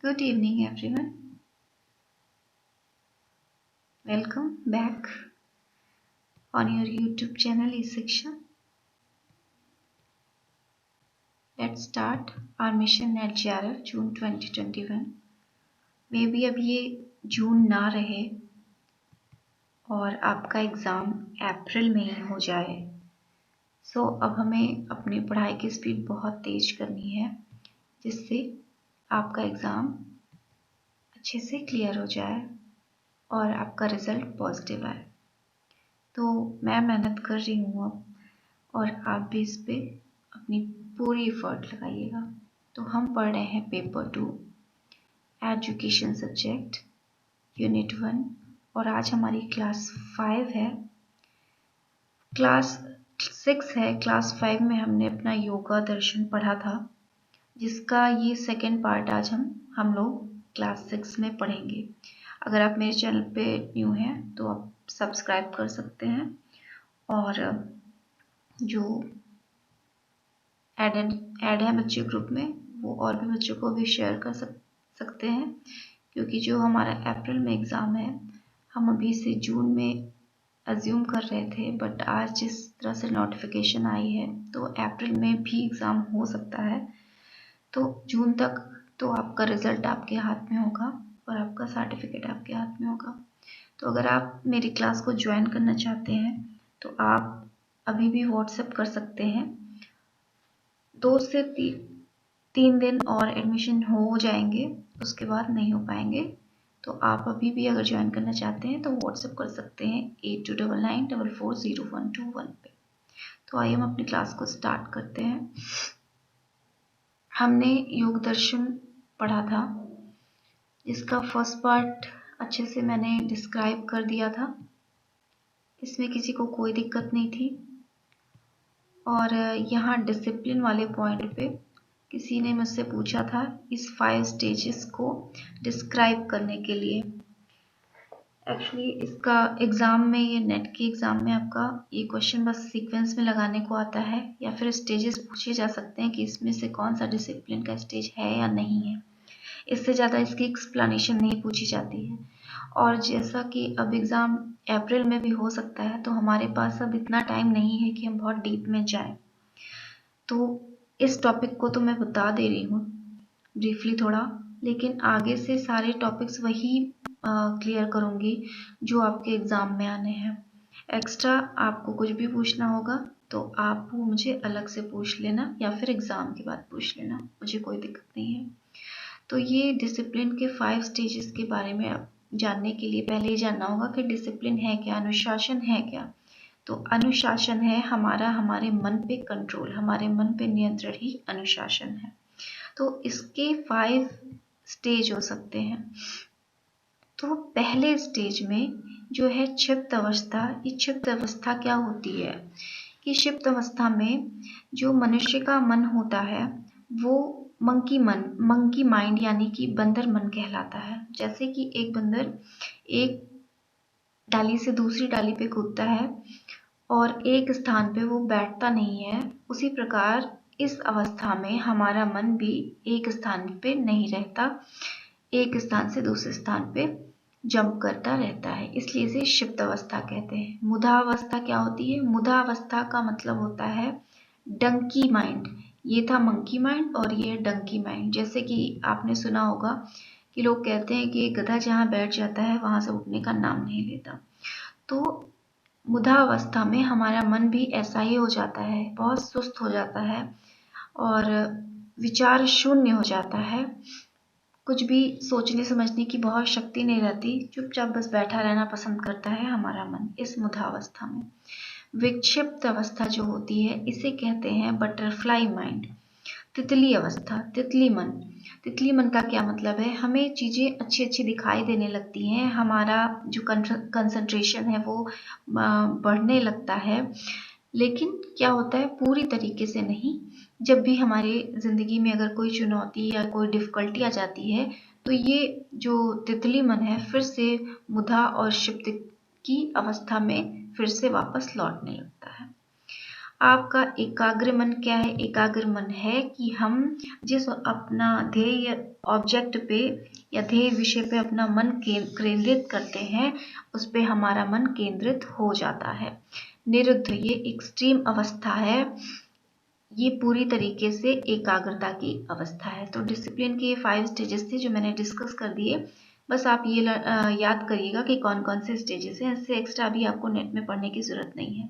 Good evening, everyone. Welcome back on your YouTube channel E-Section. Let's start our mission at JRF June 2021. May be अब ये जून ना रहे और आपका exam अप्रैल में ही हो जाए। सो अब हमें अपनी पढ़ाई की स्पीड बहुत तेज करनी है जिससे आपका एग्ज़ाम अच्छे से क्लियर हो जाए और आपका रिज़ल्ट पॉजिटिव आए। तो मैं मेहनत कर रही हूँ अब, और आप भी इस पे अपनी पूरी एफर्ट लगाइएगा। तो हम पढ़ रहे हैं पेपर 2 एजुकेशन सब्जेक्ट यूनिट 1, और आज हमारी क्लास 5 है। क्लास 6 है। क्लास 5 में हमने अपना योगा दर्शन पढ़ा था, जिसका ये सेकेंड पार्ट आज हम लोग क्लास 6 में पढ़ेंगे। अगर आप मेरे चैनल पे न्यू हैं तो आप सब्सक्राइब कर सकते हैं, और जो ऐड है बच्चे ग्रुप में, वो और भी बच्चों को भी शेयर कर सकते हैं, क्योंकि जो हमारा अप्रैल में एग्ज़ाम है हम अभी से जून में अज्यूम कर रहे थे, बट आज जिस तरह से नोटिफिकेशन आई है तो अप्रैल में भी एग्ज़ाम हो सकता है। तो जून तक तो आपका रिज़ल्ट आपके हाथ में होगा और आपका सर्टिफिकेट आपके हाथ में होगा। तो अगर आप मेरी क्लास को ज्वाइन करना चाहते हैं तो आप अभी भी व्हाट्सएप कर सकते हैं। 2 से 3 दिन और एडमिशन हो जाएंगे, उसके बाद नहीं हो पाएंगे। तो आप अभी भी अगर ज्वाइन करना चाहते हैं तो व्हाट्सएप कर सकते हैं 8299440121 पे। तो आइए हम अपनी क्लास को स्टार्ट करते हैं। हमने योग दर्शन पढ़ा था, जिसका फर्स्ट पार्ट अच्छे से मैंने डिस्क्राइब कर दिया था। इसमें किसी को कोई दिक्कत नहीं थी। और यहाँ डिसिप्लिन वाले पॉइंट पे किसी ने मुझसे पूछा था इस 5 स्टेजेस को डिस्क्राइब करने के लिए। एक्चुअली इसका एग्ज़ाम में, ये नेट के एग्ज़ाम में आपका ये क्वेश्चन बस सीक्वेंस में लगाने को आता है, या फिर स्टेजेस पूछे जा सकते हैं कि इसमें से कौन सा डिसिप्लिन का स्टेज है या नहीं है। इससे ज़्यादा इसकी एक्सप्लेनेशन नहीं पूछी जाती है। और जैसा कि अब एग्ज़ाम अप्रैल में भी हो सकता है, तो हमारे पास अब इतना टाइम नहीं है कि हम बहुत डीप में जाएं। तो इस टॉपिक को तो मैं बता दे रही हूँ ब्रीफली थोड़ा, लेकिन आगे से सारे टॉपिक्स वही क्लियर करूँगी जो आपके एग्ज़ाम में आने हैं। एक्स्ट्रा आपको कुछ भी पूछना होगा तो आप वो मुझे अलग से पूछ लेना, या फिर एग्ज़ाम के बाद पूछ लेना, मुझे कोई दिक्कत नहीं है। तो ये डिसिप्लिन के 5 स्टेजेस के बारे में जानने के लिए पहले ही जानना होगा कि डिसिप्लिन है क्या, अनुशासन है क्या। तो अनुशासन है हमारे मन पे कंट्रोल, हमारे मन पे नियंत्रण ही अनुशासन है। तो इसके 5 स्टेज हो सकते हैं। तो पहले स्टेज में जो है क्षिप्त अवस्था। ये क्षिप्त अवस्था क्या होती है कि क्षिप्त अवस्था में जो मनुष्य का मन होता है वो मंकी माइंड यानी कि बंदर मन कहलाता है। जैसे कि एक बंदर एक डाली से दूसरी डाली पे कूदता है और एक स्थान पे वो बैठता नहीं है, उसी प्रकार इस अवस्था में हमारा मन भी एक स्थान पे नहीं रहता, एक स्थान से दूसरे स्थान पे जंप करता रहता है, इसलिए इसे क्षिप्त अवस्था कहते हैं। मुधा अवस्था क्या होती है? मुधा अवस्था का मतलब होता है डंकी माइंड। ये था मंकी माइंड और ये डंकी माइंड। जैसे कि आपने सुना होगा कि लोग कहते हैं कि गधा जहाँ बैठ जाता है वहां से उठने का नाम नहीं लेता। तो मुधा अवस्था में हमारा मन भी ऐसा ही हो जाता है, बहुत सुस्त हो जाता है और विचार शून्य हो जाता है। कुछ भी सोचने समझने की बहुत शक्ति नहीं रहती, चुपचाप बस बैठा रहना पसंद करता है हमारा मन इस मुधा अवस्था में। विक्षिप्त अवस्था जो होती है इसे कहते हैं बटरफ्लाई माइंड, तितली अवस्था, तितली मन। तितली मन का क्या मतलब है? हमें चीज़ें अच्छी अच्छी दिखाई देने लगती हैं, हमारा जो कंसंट्रेशन है वो बढ़ने लगता है, लेकिन क्या होता है पूरी तरीके से नहीं। जब भी हमारे ज़िंदगी में अगर कोई चुनौती या कोई डिफ़िकल्टी आ जाती है तो ये जो तितली मन है फिर से मुधा और क्षिप्त की अवस्था में फिर से वापस लौटने लगता है। आपका एकाग्र मन क्या है? एकाग्र मन है कि हम जिस अपना ध्येय ऑब्जेक्ट पे या ध्येय विषय पे अपना मन केंद्रित करते हैं, उस पे हमारा मन केंद्रित हो जाता है। निरुद्ध, ये एक्सट्रीम अवस्था है, ये पूरी तरीके से एकाग्रता की अवस्था है। तो डिसिप्लिन के ये 5 स्टेजेस थे जो मैंने डिस्कस कर दिए। बस आप ये याद करिएगा कि कौन कौन से स्टेजेस हैं, इससे एक्स्ट्रा भी आपको नेट में पढ़ने की जरूरत नहीं है।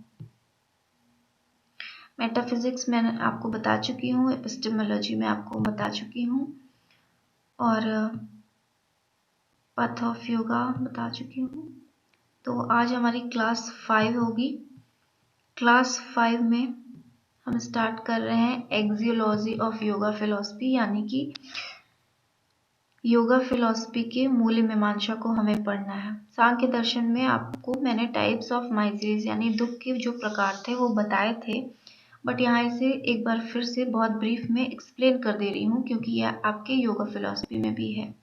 मेटाफिजिक्स मैं आपको बता चुकी हूँ, एपिस्टेमोलॉजी में आपको बता चुकी हूँ, और पाथ ऑफ योगा बता चुकी हूँ। तो आज हमारी क्लास 5 होगी। क्लास 5 में हम स्टार्ट कर रहे हैं एक्सियोलॉजी ऑफ योगा फिलॉसफी, यानी कि योगा फिलॉसफी के मूल मीमांसा को हमें पढ़ना है। सांख्य दर्शन में आपको मैंने टाइप्स ऑफ माइजरीज यानी दुख के जो प्रकार थे वो बताए थे, बट यहाँ इसे एक बार फिर से बहुत ब्रीफ में एक्सप्लेन कर दे रही हूँ क्योंकि यह आपके योगा फिलॉसफी में भी है।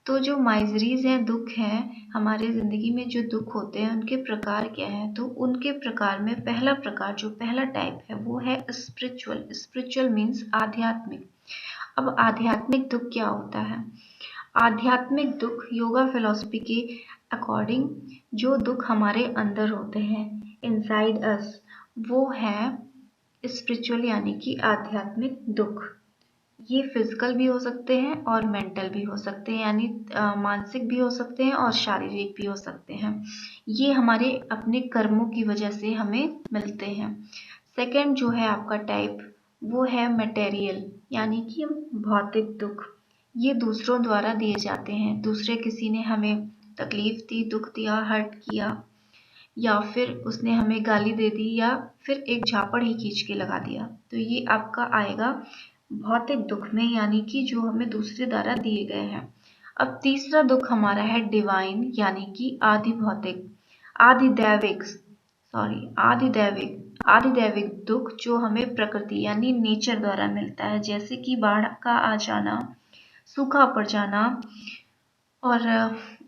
तो जो माइजरीज हैं, दुख हैं, हमारे ज़िंदगी में जो दुख होते हैं उनके प्रकार क्या हैं? तो उनके प्रकार में पहला प्रकार, जो पहला टाइप है वो है स्पिरिचुअल। स्पिरिचुअल मीन्स आध्यात्मिक। अब आध्यात्मिक दुख क्या होता है? आध्यात्मिक दुख योगा फिलॉसफी के अकॉर्डिंग जो दुख हमारे अंदर होते हैं, इनसाइड अस, वो है स्पिरिचुअल यानी कि आध्यात्मिक दुख। ये फिजिकल भी हो सकते हैं और मेंटल भी हो सकते हैं, यानी मानसिक भी हो सकते हैं और शारीरिक भी हो सकते हैं। ये हमारे अपने कर्मों की वजह से हमें मिलते हैं। सेकंड जो है आपका टाइप वो है मटेरियल यानी कि भौतिक दुख। ये दूसरों द्वारा दिए जाते हैं। दूसरे किसी ने हमें तकलीफ दी, दुख दिया, हर्ट किया, या फिर उसने हमें गाली दे दी, या फिर एक झापड़ ही खींच के लगा दिया, तो ये आपका आएगा भौतिक दुख में, यानी कि जो हमें दूसरे द्वारा दिए गए हैं। अब तीसरा दुख हमारा है डिवाइन यानी कि आदि भौतिक, आदिदैविक दुख जो हमें प्रकृति यानी नेचर द्वारा मिलता है, जैसे कि बाढ़ का आ जाना, सूखा पड़ जाना और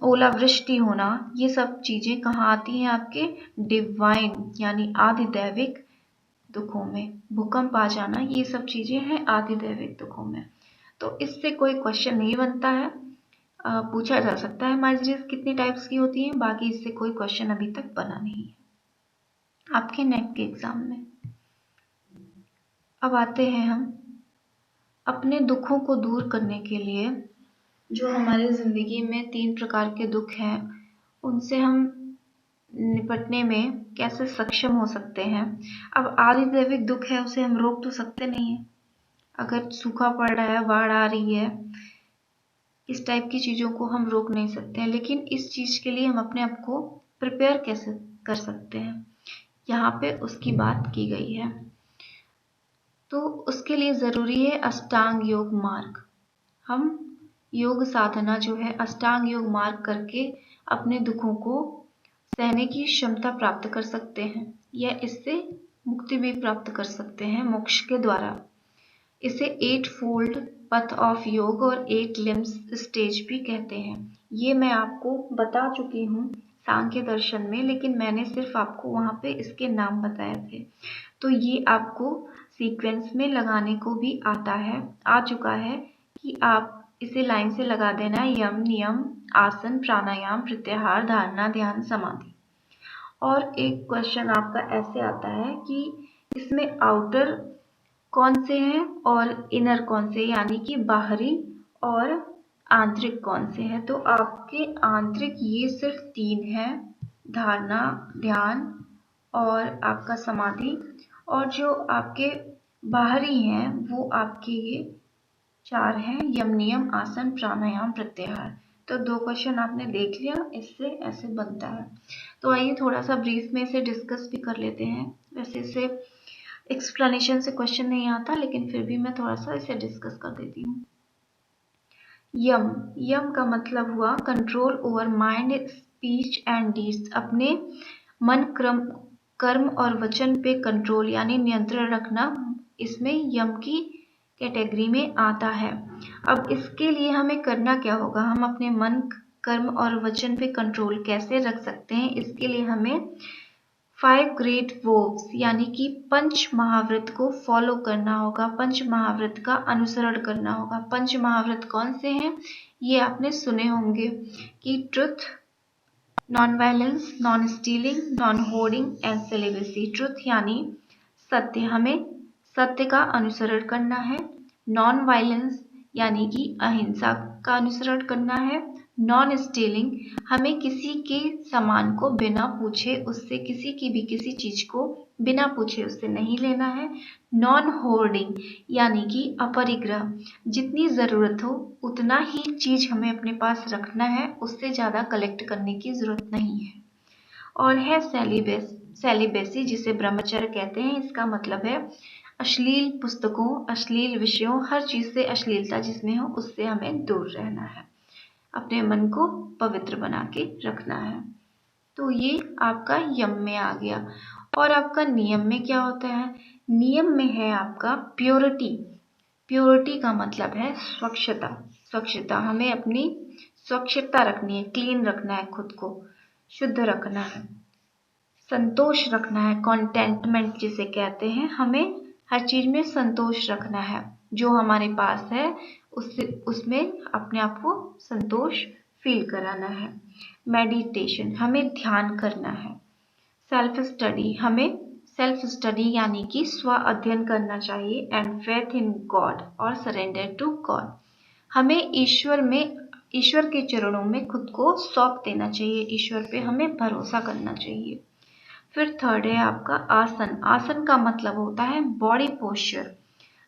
ओलावृष्टि होना। ये सब चीजें कहाँ आती हैं? आपके डिवाइन यानी आदिदैविक दुखों में। भूकंप आ जाना, ये सब चीजें हैं आदिदैविक दुखों में। तो इससे कोई क्वेश्चन नहीं बनता है, पूछा जा सकता है माइजरीज कितनी टाइप्स की होती हैं, बाकी इससे कोई क्वेश्चन अभी तक बना नहीं है आपके नेट के एग्जाम में। अब आते हैं हम अपने दुखों को दूर करने के लिए। जो हमारे जिंदगी में 3 प्रकार के दुख हैं, उनसे हम निपटने में कैसे सक्षम हो सकते हैं। अब आदिदैविक दुख है, उसे हम रोक तो सकते नहीं है। अगर सूखा पड़ रहा है, बाढ़ आ रही है, इस टाइप की चीज़ों को हम रोक नहीं सकते हैं, लेकिन इस चीज़ के लिए हम अपने आप को प्रिपेयर कैसे कर सकते हैं, यहाँ पे उसकी बात की गई है। तो उसके लिए ज़रूरी है अष्टांग योग मार्ग। हम योग साधना जो है अष्टांग योग मार्ग करके अपने दुखों को सहने की क्षमता प्राप्त कर सकते हैं, या इससे मुक्ति भी प्राप्त कर सकते हैं मोक्ष के द्वारा। इसे 8 फोल्ड पथ ऑफ योग और 8 लिम्स स्टेज भी कहते हैं। ये मैं आपको बता चुकी हूँ सांख्य दर्शन में, लेकिन मैंने सिर्फ आपको वहाँ पे इसके नाम बताए थे। तो ये आपको सीक्वेंस में लगाने को भी आ चुका है कि आप इसे लाइन से लगा देना, यम, नियम, आसन, प्राणायाम, प्रत्याहार, धारणा, ध्यान, समाधि। और एक क्वेश्चन आपका ऐसे आता है कि इसमें आउटर कौन से हैं और इनर कौन से, यानी कि बाहरी और आंतरिक कौन से हैं। तो आपके आंतरिक ये सिर्फ 3 हैं, धारणा, ध्यान और आपका समाधि, और जो आपके बाहरी हैं वो आपके ये 4 हैं, यम, नियम, आसन, प्राणायाम, प्रत्याहार। तो 2 क्वेश्चन आपने देख लिया, इससे ऐसे बनता है। तो आइए थोड़ा सा ब्रीफ में इसे डिस्कस भी कर लेते हैं। वैसे इसे एक्सप्लेनेशन से क्वेश्चन नहीं आता, लेकिन फिर भी मैं थोड़ा सा इसे डिस्कस कर देती हूँ। यम का मतलब हुआ control over mind, speech and deeds. अपने मन, कर्म और वचन पे कंट्रोल यानी नियंत्रण रखना, इसमें यम की कैटेगरी में आता है। अब इसके लिए हमें करना क्या होगा? हम अपने मन, कर्म और वचन पे कंट्रोल कैसे रख सकते हैं? इसके लिए हमें 5 ग्रेट वर्ब्स यानी कि पंच महावृत को फॉलो करना होगा, पंच महावृत का अनुसरण करना होगा। पंच महावृत कौन से हैं ये आपने सुने होंगे कि truth, non violence, non stealing, non hoarding and celibacy. Truth यानी सत्य, हमें सत्य का अनुसरण करना है। नॉन वायलेंस यानी कि अहिंसा का अनुसरण करना है। नॉन स्टीलिंग, हमें किसी के सामान को बिना पूछे उससे, किसी की भी किसी चीज को बिना पूछे उससे नहीं लेना है। नॉन होर्डिंग यानी कि अपरिग्रह, जितनी जरूरत हो उतना ही चीज हमें अपने पास रखना है, उससे ज्यादा कलेक्ट करने की जरूरत नहीं है। और है सेलिबेसी, जिसे ब्रह्मचर्य कहते हैं। इसका मतलब है अश्लील पुस्तकों, अश्लील विषयों, हर चीज से अश्लीलता जिसमें हो उससे हमें दूर रहना है, अपने मन को पवित्र बना के रखना है। तो ये आपका यम में आ गया। और आपका नियम में क्या होता है? नियम में है आपका प्योरिटी। प्योरिटी का मतलब है स्वच्छता। स्वच्छता, हमें अपनी स्वच्छता रखनी है, क्लीन रखना है, खुद को शुद्ध रखना है, संतोष रखना है, कंटेंटमेंट जिसे कहते हैं। हमें हर चीज में संतोष रखना है, जो हमारे पास है उसमें अपने आप को संतोष फील कराना है। मेडिटेशन, हमें ध्यान करना है। सेल्फ स्टडी, हमें सेल्फ स्टडी यानी कि स्व अध्ययन करना चाहिए। एंड फेथ इन गॉड और सरेंडर टू गॉड, हमें ईश्वर के चरणों में खुद को सौंप देना चाहिए, ईश्वर पे हमें भरोसा करना चाहिए। फिर थर्ड है आपका आसन। आसन का मतलब होता है बॉडी पोस्चर।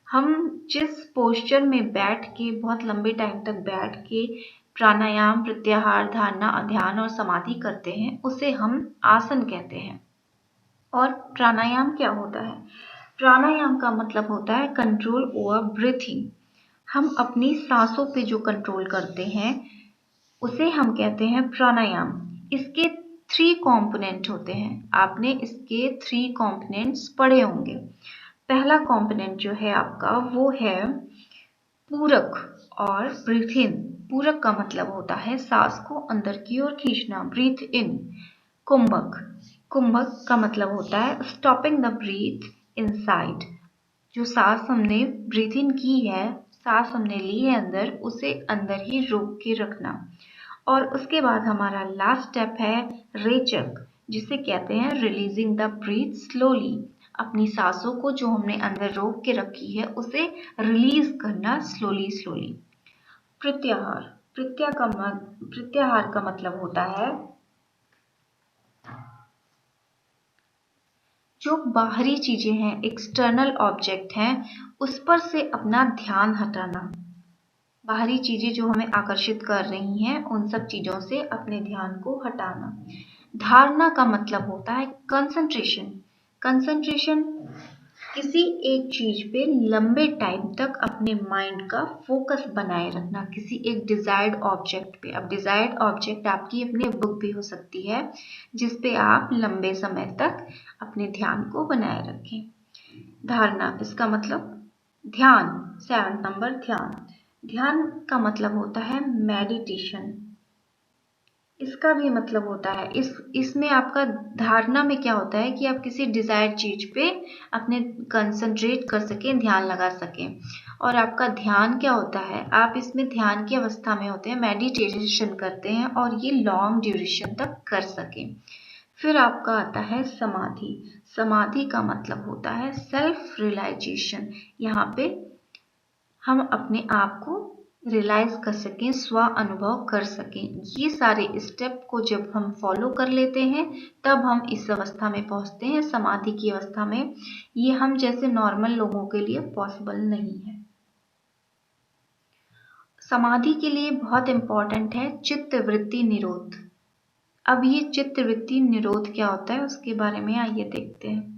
हम जिस पोस्चर में बैठ के बहुत लंबे टाइम तक बैठ के प्राणायाम, प्रत्याहार, धारणा, ध्यान और समाधि करते हैं उसे हम आसन कहते हैं। और प्राणायाम क्या होता है? प्राणायाम का मतलब होता है कंट्रोल ओवर ब्रीथिंग। हम अपनी सांसों पे जो कंट्रोल करते हैं उसे हम कहते हैं प्राणायाम। इसके 3 कंपोनेंट होते हैं, आपने इसके 3 कंपोनेंट्स पढ़े होंगे। पहला कंपोनेंट जो है आपका वो है पूरक और ब्रीथ इन। पूरक का मतलब होता है सांस को अंदर की ओर खींचना, ब्रीथ इन। कुंभक, कुंभक का मतलब होता है स्टॉपिंग द ब्रीथ इनसाइड। जो सांस हमने ब्रीथ इन की है, सांस हमने ली है अंदर, उसे अंदर ही रोक के रखना। और उसके बाद हमारा लास्ट स्टेप है रेचक, जिसे कहते हैं रिलीजिंग द ब्रीथ स्लोली। अपनी सांसों को जो हमने अंदर रोक के रखी है उसे रिलीज करना स्लोली स्लोली। प्रत्याहार, प्रत्याहार का मतलब होता है जो बाहरी चीजें हैं, एक्सटर्नल ऑब्जेक्ट हैं, उस पर से अपना ध्यान हटाना। बाहरी चीजें जो हमें आकर्षित कर रही हैं उन सब चीजों से अपने ध्यान को हटाना। धारणा का मतलब होता है कंसंट्रेशन। कंसंट्रेशन, किसी एक चीज पे लंबे टाइम तक अपने माइंड का फोकस बनाए रखना, किसी एक डिजायर्ड ऑब्जेक्ट पे। अब डिजायर्ड ऑब्जेक्ट आपकी अपनी बुक भी हो सकती है जिस पे आप लंबे समय तक अपने ध्यान को बनाए रखें। धारणा, इसका मतलब ध्यान। 7 नंबर ध्यान। ध्यान का मतलब होता है मेडिटेशन। इसका भी मतलब होता है इसमें आपका धारणा में क्या होता है कि आप किसी डिजायर्ड चीज पे अपने कंसंट्रेट कर सकें, ध्यान लगा सकें। और आपका ध्यान क्या होता है, आप इसमें ध्यान की अवस्था में होते हैं, मेडिटेशन करते हैं और ये लॉन्ग ड्यूरेशन तक कर सकें। फिर आपका आता है समाधि। समाधि का मतलब होता है सेल्फ रियलाइजेशन। यहाँ पे हम अपने आप को रियलाइज कर सकें, स्व अनुभव कर सकें। ये सारे स्टेप को जब हम फॉलो कर लेते हैं तब हम इस अवस्था में पहुंचते हैं, समाधि की अवस्था में। ये हम जैसे नॉर्मल लोगों के लिए पॉसिबल नहीं है। समाधि के लिए बहुत इंपॉर्टेंट है चित्त वृत्ति निरोध। अब ये चित्त वृत्ति निरोध क्या होता है उसके बारे में आइए देखते हैं।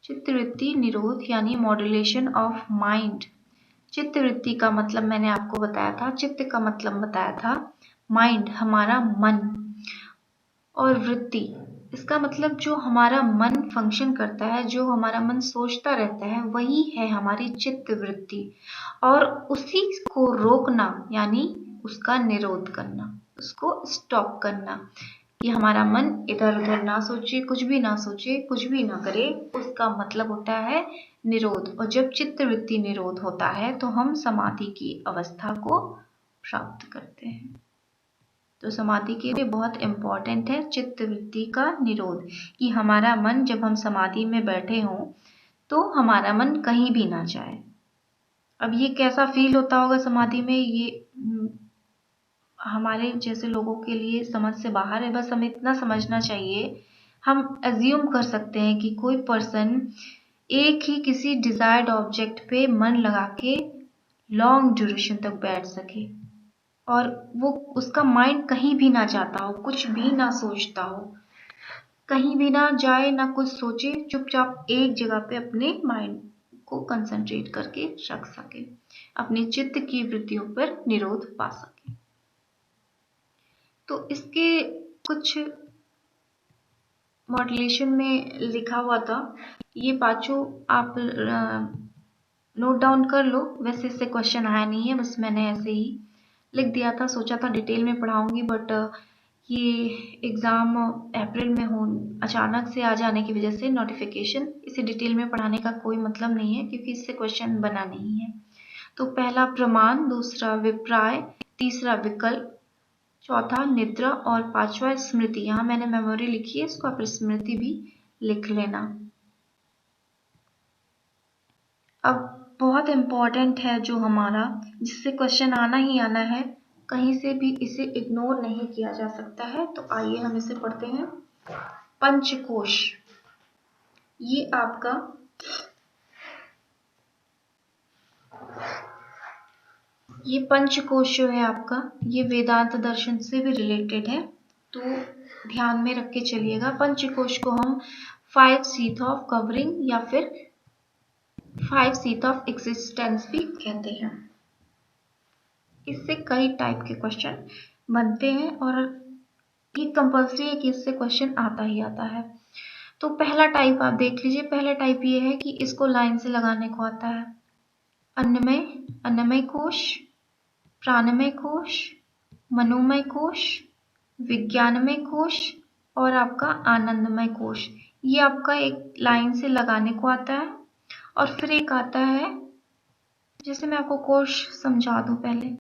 चित्तवृत्ति निरोध यानी मॉड्यूलेशन ऑफ माइंड। चित्तवृत्ति का मतलब मैंने आपको बताया था, चित्त का मतलब बताया था माइंड, हमारा मन। और वृत्ति, इसका मतलब जो हमारा मन फंक्शन करता है, जो हमारा मन सोचता रहता है, वही है हमारी चित्त वृत्ति। और उसी को रोकना यानी उसका निरोध करना, उसको स्टॉप करना, कि हमारा मन इधर उधर ना सोचे, कुछ भी ना सोचे, कुछ भी ना करे, उसका मतलब होता है निरोध। और जब चित्तवृत्ति निरोध होता है तो हम समाधि की अवस्था को प्राप्त करते हैं। तो समाधि के लिए बहुत इम्पोर्टेंट है चित्तवृत्ति का निरोध, कि हमारा मन जब हम समाधि में बैठे हों तो हमारा मन कहीं भी ना जाए। अब ये कैसा फील होता होगा समाधि में, ये हमारे जैसे लोगों के लिए समझ से बाहर है। बस हमें इतना समझना चाहिए, हम एज्यूम कर सकते हैं कि कोई पर्सन एक ही किसी डिजायर्ड ऑब्जेक्ट पे मन लगा के लॉन्ग ड्यूरेशन तक बैठ सके और वो उसका माइंड कहीं भी ना जाता हो, कुछ भी ना सोचता हो, कहीं भी ना जाए, ना कुछ सोचे, चुपचाप एक जगह पे अपने माइंड को कंसंट्रेट करके रख सके, अपने चित्त की वृत्तियों पर निरोध पा सके। तो इसके कुछ मॉड्यूलेशन में लिखा हुआ था, ये पांचों आप नोट डाउन कर लो। वैसे इससे क्वेश्चन आया नहीं है, बस मैंने ऐसे ही लिख दिया था, सोचा था डिटेल में पढ़ाऊंगी, बट ये एग्ज़ाम अप्रैल में हो अचानक से आ जाने की वजह से नोटिफिकेशन, इसे डिटेल में पढ़ाने का कोई मतलब नहीं है क्योंकि इससे क्वेश्चन बना नहीं है। तो पहला प्रमाण, दूसरा विप्राय, तीसरा विकल्प, चौथा निद्रा और पांचवा स्मृति। यहाँ मैंने मेमोरी लिखी है, इसको आप स्मृति भी लिख लेना। अब बहुत इम्पोर्टेंट है जो हमारा, जिससे क्वेश्चन आना ही आना है, कहीं से भी इसे इग्नोर नहीं किया जा सकता है। तो आइए हम इसे पढ़ते हैं। पंचकोश, ये आपका ये पंचकोश जो है आपका, ये वेदांत दर्शन से भी रिलेटेड है, तो ध्यान में रख के चलिएगा। पंचकोश को हम 5 सीथ ऑफ कवरिंग या फिर 5 सीथ ऑफ एग्जिस्टेंस भी कहते हैं। इससे कई टाइप के क्वेश्चन बनते हैं और ये कंपल्सरी है कि इससे क्वेश्चन आता ही आता है। तो पहला टाइप आप देख लीजिए। पहला टाइप ये है कि इसको लाइन से लगाने को आता है। अन्नमय कोश, प्राणमय कोश, मनोमय कोश, विज्ञानमय कोश और आपका आनंदमय कोश। ये आपका एक लाइन से लगाने को आता है। और फिर एक आता है, जैसे मैं आपको कोश समझा दूं पहले।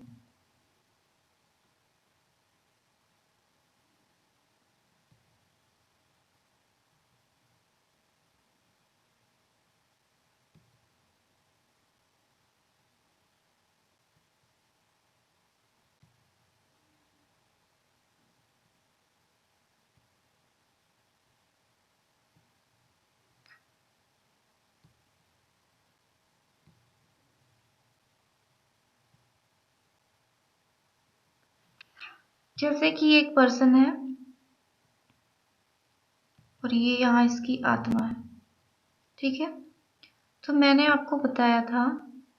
जैसे कि एक पर्सन है और ये यहाँ इसकी आत्मा है, ठीक है। तो मैंने आपको बताया था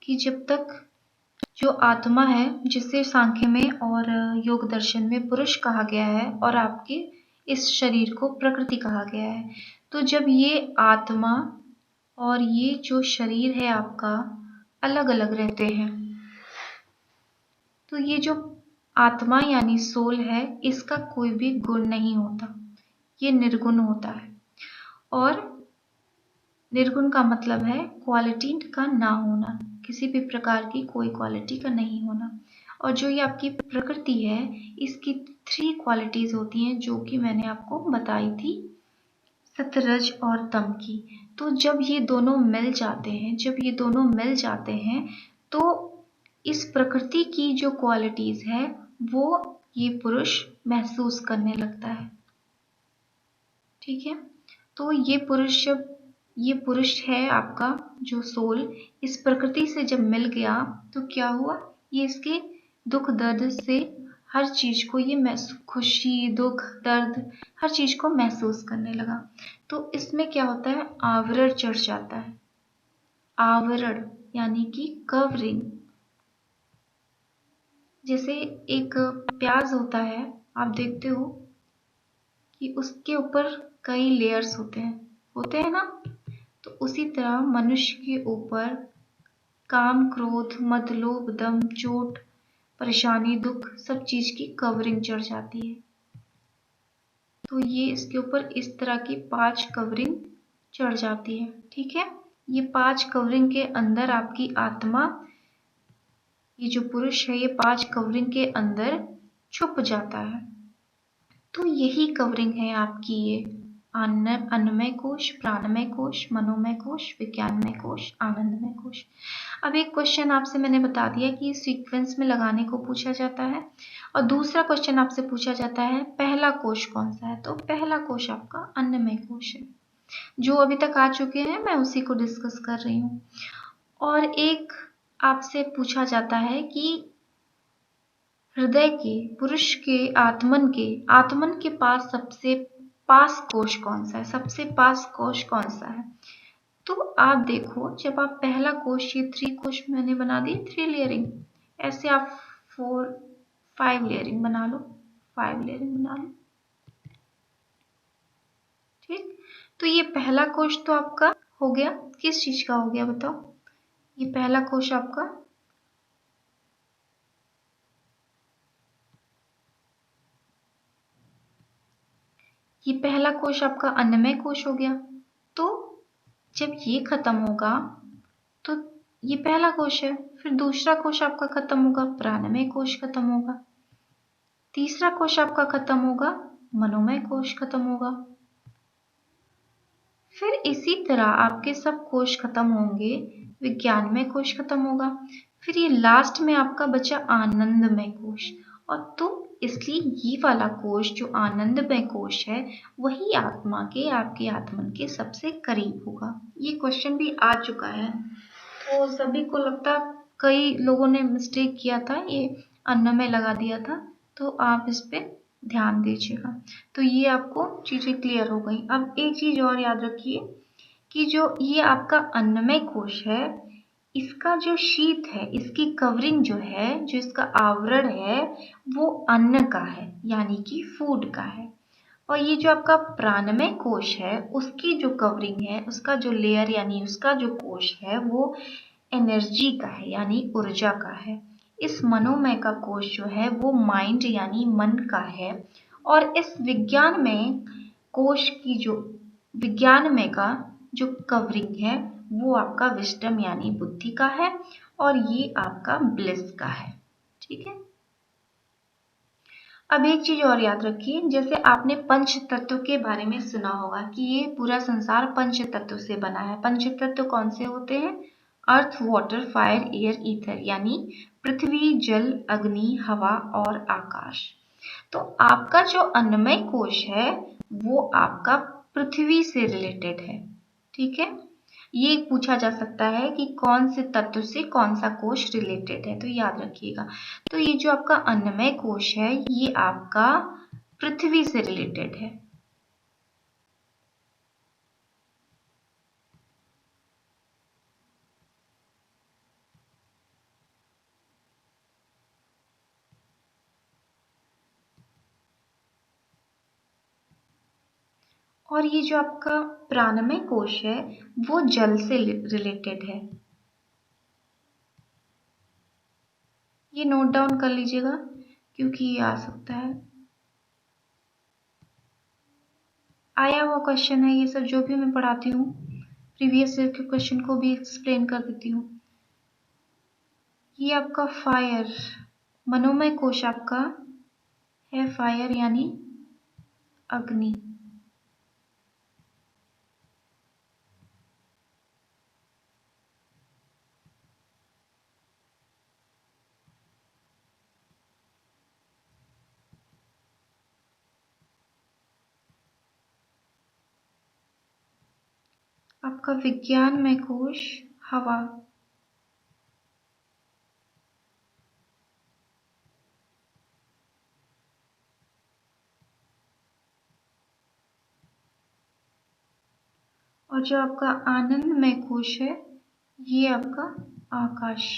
कि जब तक जो आत्मा है, जिसे सांख्य में और योग दर्शन में पुरुष कहा गया है और आपके इस शरीर को प्रकृति कहा गया है, तो जब ये आत्मा और ये जो शरीर है आपका अलग अलग रहते हैं, तो ये जो आत्मा यानी सोल है, इसका कोई भी गुण नहीं होता, ये निर्गुण होता है। और निर्गुण का मतलब है क्वालिटी का ना होना, किसी भी प्रकार की कोई क्वालिटी का नहीं होना। और जो ये आपकी प्रकृति है, इसकी 3 क्वालिटीज होती हैं जो कि मैंने आपको बताई थी, सतरज और तम की। तो जब ये दोनों मिल जाते हैं, तो इस प्रकृति की जो क्वालिटीज है वो ये पुरुष महसूस करने लगता है, ठीक है। तो ये पुरुष है आपका जो सोल, इस प्रकृति से जब मिल गया तो क्या हुआ, ये इसके दुख दर्द से हर चीज को ये खुशी दुख दर्द हर चीज को महसूस करने लगा। तो इसमें क्या होता है, आवरण चढ़ जाता है। आवरण यानी कि कवरिंग। जैसे एक प्याज होता है, आप देखते हो कि उसके ऊपर कई लेयर्स होते हैं ना। तो उसी तरह मनुष्य के ऊपर काम क्रोध मद लोभ दम चोट परेशानी, दुख, सब चीज की कवरिंग चढ़ जाती है। तो ये इसके ऊपर इस तरह की 5 कवरिंग चढ़ जाती है। ठीक है, ये 5 कवरिंग के अंदर आपकी आत्मा, ये जो पुरुष है, ये 5 कवरिंग के अंदर छुप जाता है। तो यही कवरिंग है आपकी ये अन्नमय कोश, प्राणमय कोश, मनोमय कोश, विज्ञानमय कोश, आनंदमय कोश। अब एक क्वेश्चन आपसे मैंने बता दिया कि सीक्वेंस में लगाने को पूछा जाता है, और दूसरा क्वेश्चन आपसे पूछा जाता है पहला कोश कौन सा है। तो पहला कोश आपका अन्नमय कोश है, जो अभी तक आ चुके हैं, मैं उसी को डिस्कस कर रही हूँ। और एक आपसे पूछा जाता है कि हृदय के, पुरुष के, आत्मन के पास सबसे पास कोश कौन सा है, सबसे पास कोश कौन सा है। तो आप देखो, जब आप पहला कोश, ये 3 कोश मैंने बना दिए 3 लेयरिंग, ऐसे आप 5 लेयरिंग बना लो, 5 लेयरिंग बना लो। ठीक, तो ये पहला कोश तो आपका हो गया। किस चीज का हो गया बताओ, ये पहला कोश आपका ये पहला कोश आपका अन्नमय कोश हो गया। तो जब ये खत्म होगा तो ये पहला कोश है, फिर दूसरा कोश आपका खत्म होगा, प्राणमय कोश खत्म होगा, तीसरा कोश आपका खत्म होगा, मनोमय कोश खत्म होगा, फिर इसी तरह आपके सब कोश खत्म होंगे, विज्ञानमय कोश खत्म होगा, फिर ये लास्ट में आपका बचा आनंदमय कोश। और तो इसलिए ये वाला कोश जो आनंदमय कोश है, वही आत्मा के, आपके आत्मन के सबसे करीब होगा। ये क्वेश्चन भी आ चुका है, तो सभी को लगता, कई लोगों ने मिस्टेक किया था, ये अन्नमय लगा दिया था, तो आप इस पे ध्यान दीजिएगा। तो ये आपको चीजें क्लियर हो गई। अब एक चीज और याद रखिए कि जो ये आपका अन्नमय कोश है, इसका जो शीत है, इसकी कवरिंग जो है, जो इसका आवरण है, वो अन्न का है, यानी कि फूड का है। और ये जो आपका प्राणमय कोश है, उसकी जो कवरिंग है, उसका जो लेयर यानी उसका जो कोश है, वो एनर्जी का है, यानी ऊर्जा का है। इस मनोमय का कोश जो है, वो माइंड यानी मन का है। और इस विज्ञान में कोश की जो विज्ञान में का जो कवरिंग है, वो आपका विजडम यानी बुद्धि का है, और ये आपका ब्लिस का है। ठीक है, अब एक चीज और याद रखिए, जैसे आपने पंच तत्व के बारे में सुना होगा कि ये पूरा संसार पंच तत्व से बना है। पंच तत्व कौन से होते हैं? अर्थ, वाटर, फायर, एयर, ईथर, यानी पृथ्वी, जल, अग्नि, हवा और आकाश। तो आपका जो अन्नमय कोश है, वो आपका पृथ्वी से रिलेटेड है। ठीक है, ये पूछा जा सकता है कि कौन से तत्व से कौन सा कोश रिलेटेड है, तो याद रखिएगा। तो ये जो आपका अन्नमय कोश है, ये आपका पृथ्वी से रिलेटेड है। और ये जो आपका प्राणमय कोश है, वो जल से रिलेटेड है। ये नोट डाउन कर लीजिएगा, क्योंकि ये आ सकता है, आया हुआ क्वेश्चन है। ये सब जो भी मैं पढ़ाती हूँ, प्रीवियस ईयर के क्वेश्चन को भी एक्सप्लेन कर देती हूँ। ये आपका फायर, मनोमय कोश आपका है फायर, यानी अग्नि। आपका विज्ञान में कोश हवा। और जो आपका आनंद में कोश है, ये आपका आकाश।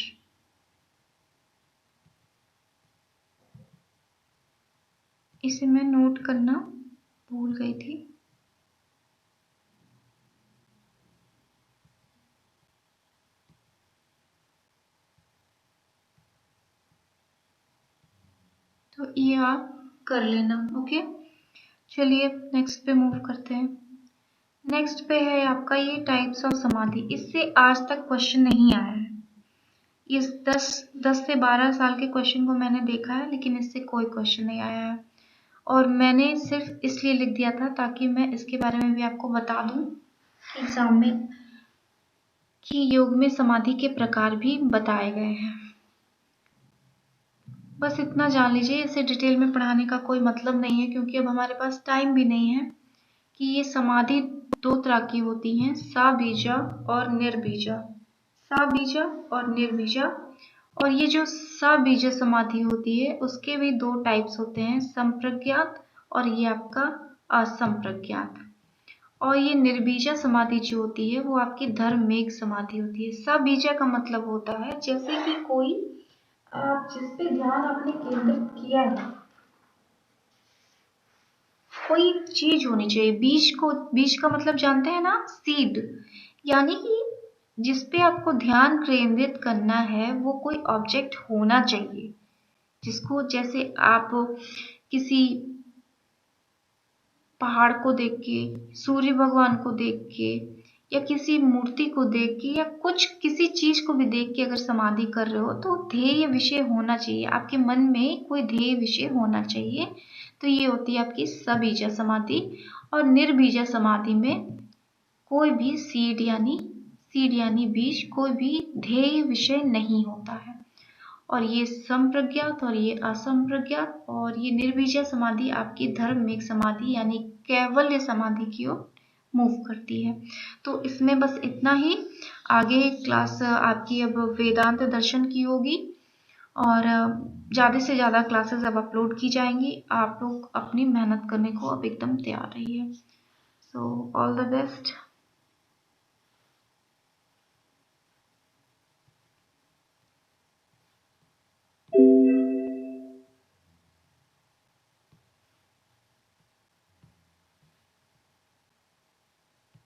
इसे मैं नोट करना भूल गई थी। ये आप कर लेना। ओके, चलिए नेक्स्ट पे मूव करते हैं। नेक्स्ट पे है आपका ये टाइप्स ऑफ समाधि। इससे आज तक क्वेश्चन नहीं आया है। इस 10 से 12 साल के क्वेश्चन को मैंने देखा है, लेकिन इससे कोई क्वेश्चन नहीं आया है। और मैंने सिर्फ इसलिए लिख दिया था ताकि मैं इसके बारे में भी आपको बता दूं एग्जाम में कि योग में समाधि के प्रकार भी बताए गए हैं। बस इतना जान लीजिए, इसे डिटेल में पढ़ाने का कोई मतलब नहीं है, क्योंकि अब हमारे पास टाइम भी नहीं है। कि ये समाधि 2 तरह की होती हैं, साबीजा और निर्बीजा। साबीजा और निर्बीजा। और ये जो साबीजा समाधि होती है उसके भी 2 टाइप्स होते हैं, संप्रज्ञात और ये आपका असंप्रज्ञात। और ये निर्बीजा समाधि जो होती है वो आपकी धर्मेक समाधि होती है। सबीजा का मतलब होता है जैसे कि कोई जिस पे ध्यान आपने केंद्रित किया है, कोई चीज होनी चाहिए। बीज का मतलब जानते हैं ना, सीड। यानी कि जिस पे आपको ध्यान केंद्रित करना है वो कोई ऑब्जेक्ट होना चाहिए, जिसको जैसे आप किसी पहाड़ को देख के, सूर्य भगवान को देख के, या किसी मूर्ति को देख के, या कुछ किसी चीज को भी देख के अगर समाधि कर रहे हो तो ध्येय विषय होना चाहिए, आपके मन में कोई ध्येय विषय होना चाहिए। तो ये होती है आपकी सबीजा समाधि। और निर्बीजा समाधि में कोई भी सीड यानी बीज, कोई भी ध्येय विषय नहीं होता है। और ये संप्रज्ञात और ये असंप्रज्ञात। और ये निर्बीजा समाधि आपकी धर्मिक समाधि यानी कैवल्य समाधि की ओर मूव करती है। तो इसमें बस इतना ही। आगे क्लास आपकी अब वेदांत दर्शन की होगी और ज़्यादा से ज़्यादा क्लासेस अब अपलोड की जाएंगी। आप लोग अपनी मेहनत करने को अब एकदम तैयार रहिए। So all the best.